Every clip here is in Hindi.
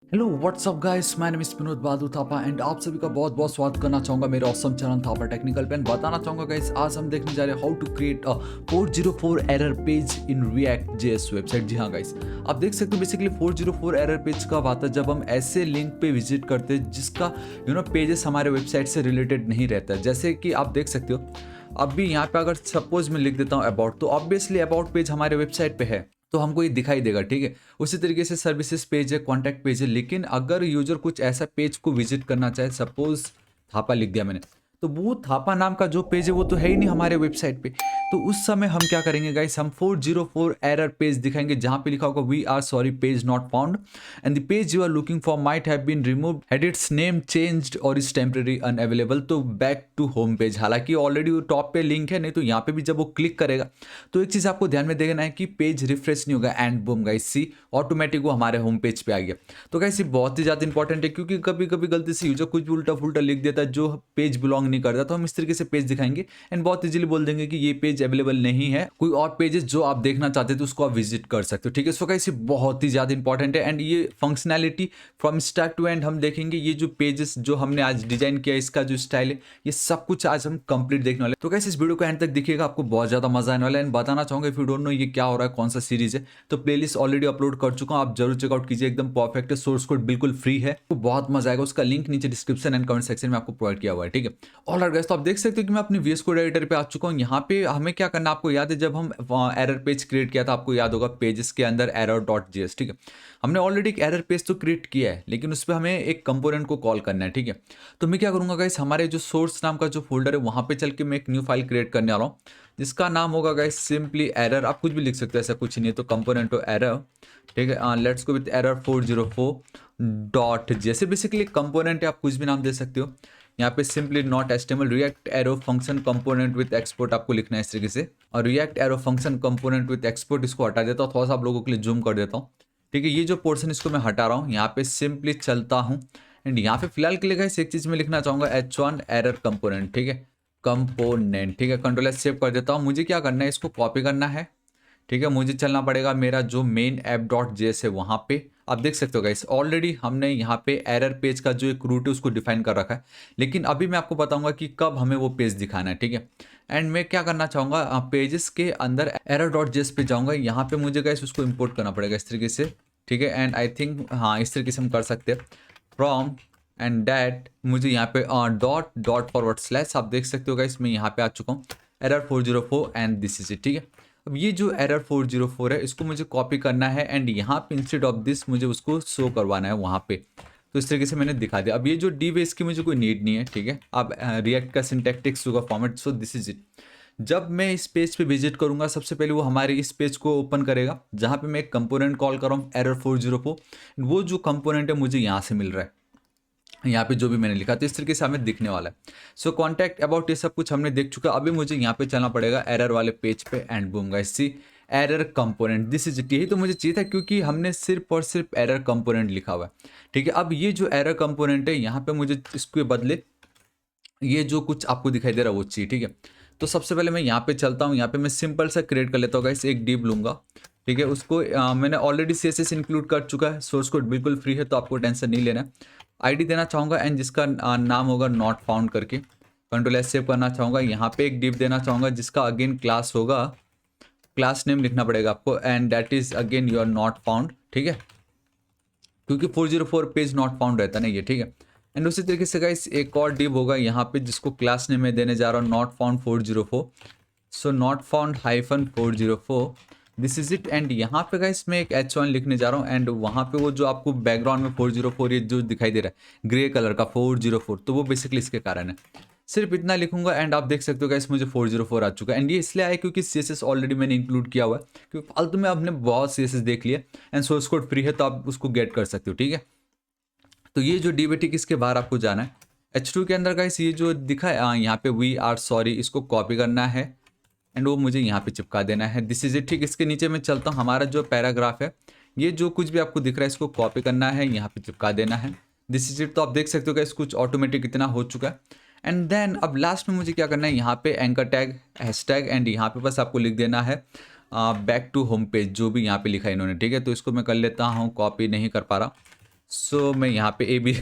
हेलो व्हाट्सअप गाइस, मैं name is Vinod Bahadur Thapa and आप सभी का बहुत बहुत स्वागत करना चाहूँगा मेरे ऑसम चैनल थापा टेक्निकल पे। बताना चाहूँगा गाइस, आज हम देखने जा रहे हैं how to create a 404 error page in React JS website. जी हाँ गाइस, आप देख सकते हो बेसिकली 404 एरर पेज कब आता है, जब हम ऐसे लिंक पे विजिट करते हैं जिसका पेजेस हमारे वेबसाइट से रिलेटेड नहीं रहता। जैसे कि आप देख सकते हो, अब भी यहाँ पे अगर सपोज मैं लिख देता हूँ अबाउट, तो ऑब्वियसली अबाउट पेज हमारे वेबसाइट पे है तो हमको ये दिखाई देगा, ठीक है। उसी तरीके से सर्विसेज पेज है, कॉन्टैक्ट पेज है। लेकिन अगर यूजर कुछ ऐसा पेज को विजिट करना चाहे, सपोज थापा लिख दिया मैंने, तो वो थापा नाम का जो पेज है वो तो है ही नहीं हमारे वेबसाइट पे। तो उस समय हम क्या करेंगे गाइस, हम 404 एरर पेज दिखाएंगे जहां पे लिखा होगा we are sorry page not found and the page you are looking for might have been removed, had its name changed और इज टेम्परेरी अनअवेलेबल। तो बैक टू होम पेज, हालांकि ऑलरेडी वो टॉप पे लिंक है, नहीं तो यहाँ पे भी जब वो क्लिक करेगा तो एक चीज आपको ध्यान में देना है कि पेज रिफ्रेश नहीं होगा and boom guys, see automatic वो हमारे होम पेज पे आ गया। तो गाइस ये बहुत ही ज्यादा इंपॉर्टेंट है, क्योंकि कभी कभी गलती से यूजर कुछ भी उल्टा फुल्टा लिख देता है जो पेज बिलोंग नहीं करता। तो हम इस तरीके से पेज दिखाएंगे एंड बहुत इजीली बोल देंगे कि ये पेज अवेलेबल नहीं है, कोई और पेजेस जो आप देखना चाहते थे उसको आप विजिट कर सकते हो, ठीक है। सो गाइस ये बहुत ही ज्यादा इंपॉर्टेंट है एंड ये functionality from start to end हम देखेंगे। ये जो पेजेस जो हमने आज डिजाइन किया, इसका जो स्टाइल है, ये सब कुछ आज हम कंप्लीट देखने वाले हैं। तो गाइस इस वीडियो को एंड तक देखिएगा, आपको बहुत ज्यादा मजा आने वाला है। एंड बताना चाहूंगा, इफ यू डोंट नो ये क्या हो रहा है, कौन सा सीरीज है, तो प्लेलिस्ट ऑलरेडी अपलोड कर चुका हूं, आप जरूर चेकआउट कीजिए, एकदम परफेक्ट है, सोर्स कोड बिल्कुल फ्री है, तो बहुत मजा आएगा। उसका लिंक नीचे डिस्क्रिप्शन एंड कमेंट सेक्शन में आपको प्रोवाइड किया हुआ है, ठीक है। ऑलराइट गाइस, तो आप देख सकते हो कि मैं अपनी वीएस कोड एडिटर पे आ चुका हूं। यहाँ पे हमें क्या करना, आपको याद है जब हम एरर पेज क्रिएट किया था, आपको याद होगा पेजेस के अंदर एरर डॉट जेएस, ठीक है। हमने ऑलरेडी एक एरर पेज तो क्रिएट किया है, लेकिन उस पर हमें एक कंपोनेंट को कॉल करना है, ठीक है। तो मैं क्या करूंगा गाइस, हमारे जो सोर्स नाम का जो फोल्डर है वहां पे चल के मैं एक न्यू फाइल क्रिएट करने वाला हूँ, जिसका नाम होगा गाइस सिंपली एरर। आप कुछ भी लिख सकते हो, ऐसा कुछ नहीं है, तो कंपोनेंट हो एरर, ठीक है। Let's go with error 404 dot जैसे बेसिकली कंपोनेंट है, आप कुछ भी नाम दे सकते हो। यहाँ पे simply not HTML react arrow function component with export आपको लिखना है इस तरीके से, और react arrow function component with export इसको हटा देता हूँ, थोड़ा सा आप लोगों के लिए जूम कर देता हूँ, ठीक है। ये जो पोर्शन इसको मैं हटा रहा हूँ, यहाँ पे सिंपली चलता हूँ एंड यहाँ पे फिलहाल के लिए गाइस एक चीज मैं लिखना चाहूंगा, H1 एरर कंपोनेंट, ठीक है, कंपोनेंट, ठीक है। कंट्रोल एस सेव कर देता हूँ। मुझे क्या करना है, इसको कॉपी करना है, ठीक है। मुझे चलना पड़ेगा मेरा जो मेन ऐप डॉट जेएस है वहाँ पे, आप देख सकते हो गाइस ऑलरेडी हमने यहाँ पे एरर पेज का जो एक रूट है उसको डिफाइन कर रखा है। लेकिन अभी मैं आपको बताऊंगा कि कब हमें वो पेज दिखाना है, ठीक है। एंड मैं क्या करना चाहूँगा, पेजेस के अंदर एरर डॉट जेएस पे जाऊँगा, यहाँ पे मुझे गाइस उसको इम्पोर्ट करना पड़ेगा इस तरीके से, ठीक है। एंड आई थिंक हाँ इस तरीके से हम कर सकते हैं, फ्रॉम एंड डैट मुझे यहाँ पे डॉट डॉट फॉरवर्ड स्लैश, आप देख सकते हो गाइस मैं यहाँ पे आ चुका हूँ, error 404 and this is it, ठीक है। अब ये जो एरर 404 है इसको मुझे कॉपी करना है एंड यहाँ पे इंस्टेड ऑफ दिस मुझे उसको शो करवाना है वहाँ पे। तो इस तरीके से मैंने दिखा दिया। अब ये जो डी है इसकी मुझे कोई नीड नहीं है, ठीक है। अब रिएक्ट का सिंटैक्टिक्स होगा format, so this is it. जब मैं इस पेज पे विजिट करूंगा, सबसे पहले वो हमारे इस पेज को ओपन करेगा जहाँ पे मैं एक कंपोनेंट कॉल कर रहा हूँ एरर 404। वो जो कंपोनेंट है मुझे यहाँ से मिल रहा है, यहाँ पे जो भी मैंने लिखा, तो इस तरीके से हमें दिखने वाला है। सो कॉन्टैक्ट अबाउट ये सब कुछ हमने देख चुका। अभी मुझे यहाँ पे चलना पड़ेगा एरर वाले पेज पे and boom guys, see error component this is it. यही तो मुझे चाहिए था, क्योंकि हमने सिर्फ और सिर्फ एरर कंपोनेंट लिखा हुआ है, ठीक है। अब ये जो एरर कंपोनेंट है यहाँ पे मुझे इसके बदले ये जो कुछ आपको दिखाई दे रहा है वो चाहिए, ठीक है। तो सबसे पहले मैं यहाँ पे चलता हूँ, यहाँ पे मैं सिंपल सा क्रिएट कर लेता हूँ गाइस, एक डिव लूंगा, ठीक है। उसको मैंने ऑलरेडी CSS इंक्लूड कर चुका है, सोर्स कोड बिल्कुल फ्री है तो आपको टेंशन नहीं लेना है। आईडी देना चाहूँगा एंड जिसका नाम होगा नॉट फाउंड करके, कंट्रोल एस सेव करना चाहूँगा। यहाँ पे एक डिव देना चाहूँगा जिसका अगेन क्लास होगा, क्लास नेम लिखना पड़ेगा आपको and that is again you are not found, ठीक है, क्योंकि 404 पेज नॉट फाउंड रहता नहीं है, ठीक है। एंड उसी तरीके से गाइस एक और डिव होगा यहाँ पे जिसको क्लास नेम में देने जा रहा हूँ not found 404, so not found hyphen 404 this is it. And यहाँ पे गाइस मैं एक H1 लिखने जा रहा हूँ एंड वहाँ पे वो जो आपको बैकग्राउंड में 404 ये जो दिखाई दे रहा है ग्रे कलर का 404, तो वो बेसिकली इसके कारण है। सिर्फ इतना लिखूंगा एंड आप देख सकते हो गाइस मुझे 404 आ चुका है। एंड ये इसलिए आया क्योंकि CSS ऑलरेडी मैंने इंक्लूड किया हुआ है, क्योंकि फालतू में आपने बहुत CSS देख लिया एंड सोर्स कोड फ्री है तो आप उसको गेट कर सकते हो, ठीक है। तो ये जो डीबेटिक इसके बाहर आपको जाना है H2 के अंदर गाइस, ये जो दिखा है यहाँ पे वी आर सॉरी, इसको कॉपी करना है एंड वो मुझे यहाँ पे चिपका देना है, दिस इज इट, ठीक। इसके नीचे मैं चलता हूँ, हमारा जो पैराग्राफ है ये जो कुछ भी आपको दिख रहा है इसको कॉपी करना है, यहाँ पे चिपका देना है, दिस इज इट। तो आप देख सकते हो गाइस कुछ ऑटोमेटिक इतना हो चुका है। एंड देन अब लास्ट में मुझे क्या करना है, यहाँ पे एंकर टैग हैशटैग एंड यहाँ पे बस आपको लिख देना है बैक टू होम पेज, जो भी यहाँ पे लिखा है इन्होंने, ठीक है। तो इसको मैं कर लेता हूँ, कॉपी नहीं कर पा रहा, सो मैं यहाँ पे A B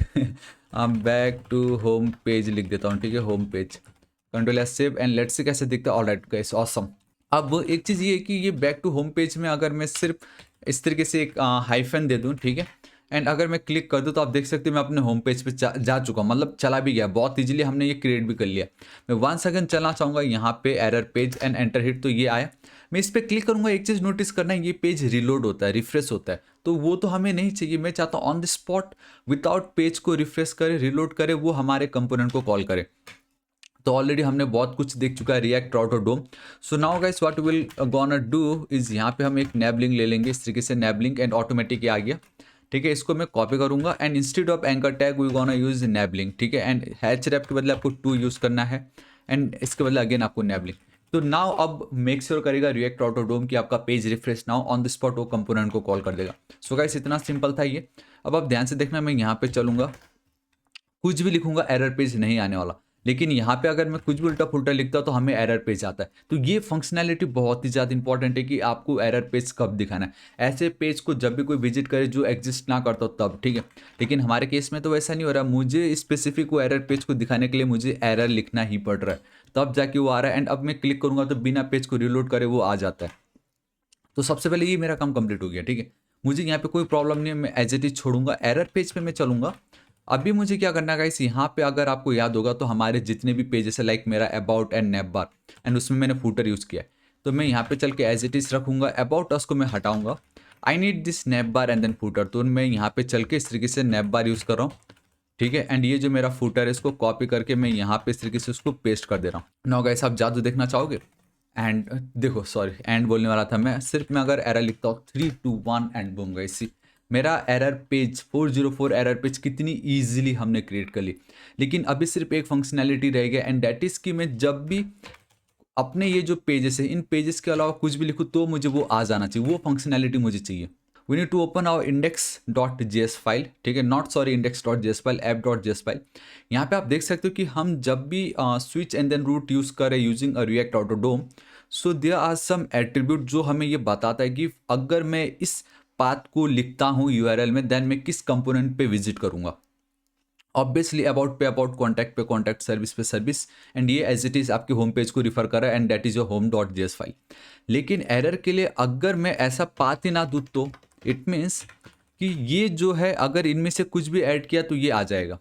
back to home page लिख देता हूँ, ठीक है, home page, control S save and let's say कैसे दिखता है। Alright guys, awesome. अब एक चीज़ ये है कि ये बैक टू होम पेज में अगर मैं सिर्फ इस तरीके से एक हाइफन दे दूँ, ठीक है, एंड अगर मैं क्लिक कर दूँ तो आप देख सकते हैं मैं अपने होम पेज पे जा चुका हूँ, मतलब चला भी गया, बहुत इजीली हमने ये क्रिएट भी कर लिया। मैं 1 सेकंड चलना चाहूँगा यहाँ पे error page and enter hit, तो ये आया। मैं इस पर क्लिक करूँगा, एक चीज़ नोटिस करना है, ये पेज रिलोड होता है, रिफ्रेश होता है, तो वो तो हमें नहीं चाहिए। मैं चाहता हूँ on the spot without page को रिफ्रेश करे, रिलोड करे, वो हमारे कंपोनेंट को कॉल करे। तो ऑलरेडी हमने बहुत कुछ देख चुका है रिएक्ट ऑटोडोम। So now guys what will gonna do is, यहाँ पे हम एक नैबलिंग ले लेंगे, इस तरीके से नैबलिंग एंड ऑटोमेटिक आ गया, ठीक है। इसको मैं कॉपी करूंगा and instead of anchor tag we gonna use NavLink, ठीक है, एंड हैच रैप के बदले आपको 2 यूज़ करना है एंड इसके बदले अगेन आपको नैबलिंग। तो नाउ अब मेक श्योर करेगा रिएक्ट ऑटोडोम कि आपका page refresh now on the spot वो कंपोनेंट को कॉल कर देगा। सो गाइस इतना सिंपल था ये। अब आप ध्यान से देखना, मैं यहाँ पे चलूंगा, कुछ भी लिखूंगा एरर पेज नहीं आने वाला, लेकिन यहाँ पे अगर मैं कुछ भी उल्टा पुल्टा लिखता हूँ तो हमें एरर पेज आता है। तो ये फंक्शनैलिटी बहुत ही ज़्यादा इंपॉर्टेंट है कि आपको एरर पेज कब दिखाना है। ऐसे पेज को जब भी कोई विजिट करे जो एग्जिस्ट ना करता हो तब, ठीक है, लेकिन हमारे केस में तो वैसा नहीं हो रहा। मुझे स्पेसिफिक वो एरर पेज को दिखाने के लिए मुझे एरर लिखना ही पड़ रहा है, तब जाके वो आ रहा है। एंड अब मैं क्लिक करूँगा तो बिना पेज को रिलोड करे वो आ जाता है। तो सबसे पहले ये मेरा काम कंप्लीट हो गया, ठीक है, मुझे यहाँ पे कोई प्रॉब्लम नहीं है, मैं एज इट इज छोड़ूंगा, एरर पेज पे मैं चलूंगा। अभी मुझे क्या करना है गाइस, यहाँ पे अगर आपको याद होगा तो हमारे जितने भी पेजेस है लाइक मेरा about and nap bar and उसमें मैंने फूटर यूज़ किया है, तो मैं यहाँ पे चल के एज इट इज रखूंगा। अबाउट अस को मैं हटाऊंगा, I need this navbar and then footer, तो मैं यहाँ पे चल के इस तरीके से नैप बार यूज़ कर रहा हूँ, ठीक है। एंड ये जो मेरा फूटर है इसको कॉपी करके मैं यहाँ पे इस तरीके से उसको पेस्ट कर दे रहा हूँ। नाउ गाइस आप जादू देखना चाहोगे, एंड देखो सॉरी एंड बोलने वाला था मैं, सिर्फ मैं अगर एरर लिखता हूँ 3 2 1 एंड बूम गाइस, मेरा एरर पेज 404 एरर पेज कितनी इजीली हमने क्रिएट कर ली। लेकिन अभी सिर्फ एक फंक्शनैलिटी रह गया एंड दैट इज़ कि मैं जब भी अपने ये जो पेजेस है इन पेजेस के अलावा कुछ भी लिखूँ तो मुझे वो आ जाना चाहिए, वो फंक्शनैलिटी मुझे चाहिए। We need to open our index.js file, ठीक है, not sorry index.js file, app.js file. यहाँ पे आप देख सकते हो कि हम जब भी switch and then route use करें यूजिंग अ रिएक्ट ऑटोडोम, so there are some attribute जो हमें ये बताता है कि अगर मैं इस पाथ को लिखता हूँ यूआरएल में देन मैं किस कंपोनेंट पे विजिट करूँगा। ऑब्वियसली अबाउट पे अबाउट, कॉन्टैक्ट पे कॉन्टैक्ट, सर्विस पे सर्विस, एंड ये एज इट इज़ आपके होम पेज को रिफर कर रहा है and that is your home.js file. लेकिन एरर के लिए अगर मैं ऐसा पाथ ही ना दूँ तो इट मीन्स कि ये जो है अगर इनमें से कुछ भी ऐड किया तो ये आ जाएगा।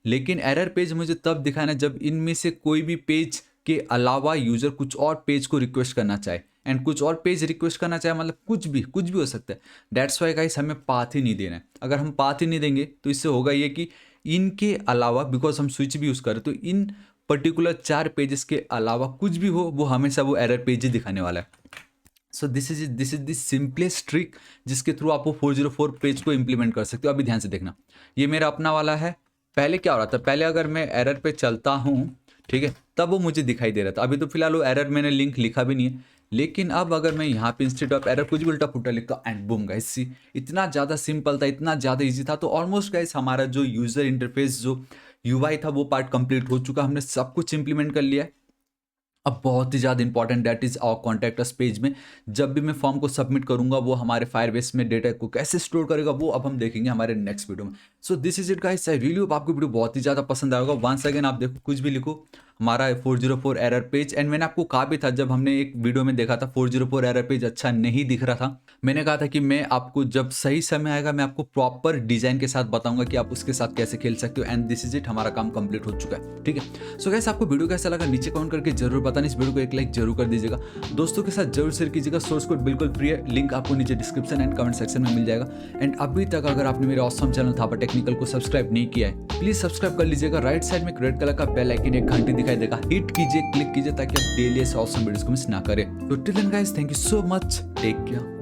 लेकिन एरर पेज मुझे तब दिखाना है जब इनमें से कोई भी पेज के अलावा यूज़र कुछ और पेज को रिक्वेस्ट करना चाहे, एंड कुछ और पेज रिक्वेस्ट करना चाहे मतलब कुछ भी हो सकता है। दैट्स वाई गाइस हमें पाथ ही नहीं देना है। अगर हम पाथ ही नहीं देंगे तो इससे होगा ये कि इनके अलावा, बिकॉज हम स्विच भी यूज़ करें, तो इन पर्टिकुलर 4 पेजेस के अलावा कुछ भी हो वो हमेशा वो एरर पेज ही दिखाने वाला है। So this is the simplest trick जिसके थ्रू आप वो 404 पेज को इंप्लीमेंट कर सकते हो। अभी ध्यान से देखना, ये मेरा अपना वाला है। पहले क्या हो रहा था, पहले अगर मैं एरर पे चलता हूँ, ठीक है, तब वो मुझे दिखाई दे रहा था। अभी तो फिलहाल वो एरर मैंने लिंक लिखा भी नहीं है, लेकिन अब अगर मैं यहाँ पे इंस्टेड ऑफ एरर कुछ भी उल्टा पुल्टा लिखता हूँ एंड बूम गाइस, सी इतना ज़्यादा सिंपल था, इतना ज़्यादा इजी था। तो ऑलमोस्ट गाइस हमारा जो यूज़र इंटरफेस जो यूआई था वो पार्ट कंप्लीट हो चुका, हमने सब कुछ इंप्लीमेंट कर लिया है। अब बहुत ही ज़्यादा important that is our contact us page में जब भी मैं फॉर्म को सबमिट करूंगा वो हमारे फायरबेस में डेटा को कैसे स्टोर करेगा वो अब हम देखेंगे हमारे नेक्स्ट वीडियो में। So this is it guys, I really hope आपको वीडियो बहुत ही ज़्यादा पसंद आएगा। वंस अगेन आप देखो कुछ भी लिखो हमारा 404 एरर पेज, एंड मैंने आपको कहा भी था जब हमने एक वीडियो में देखा था 404 एरर पेज अच्छा नहीं दिख रहा था, मैंने कहा था कि मैं आपको जब सही समय आएगा मैं आपको प्रॉपर डिजाइन के साथ बताऊंगा कि आप उसके साथ कैसे खेल सकते हो। एंड दिस इज इट, हमारा काम कंप्लीट हो चुका है, ठीक है। सो गाइस आपको वीडियो कैसा लगा नीचे कमेंट करके जरूर बताना, इस वीडियो को एक लाइक जरूर कर दीजिएगा, दोस्तों के साथ जरूर शेयर कीजिएगा। सोर्स कोड बिल्कुल फ्री है, लिंक आपको नीचे डिस्क्रिप्शन एंड कमेंट सेक्शन में मिल जाएगा। एंड अभी तक अगर आपने मेरे ऑसम चैनल थापा टेक्निकल को सब्सक्राइब नहीं किया है प्लीज सब्सक्राइब कर लीजिएगा। राइट साइड में एक रेड कलर का बेल आइकन एक घंटी दिखाई देगा, हिट कीजिए, क्लिक कीजिए ताकि आप डेली ऐसे ऑसम वीडियोस को मिस ना करें। तो till then guys, thank you so much, take care.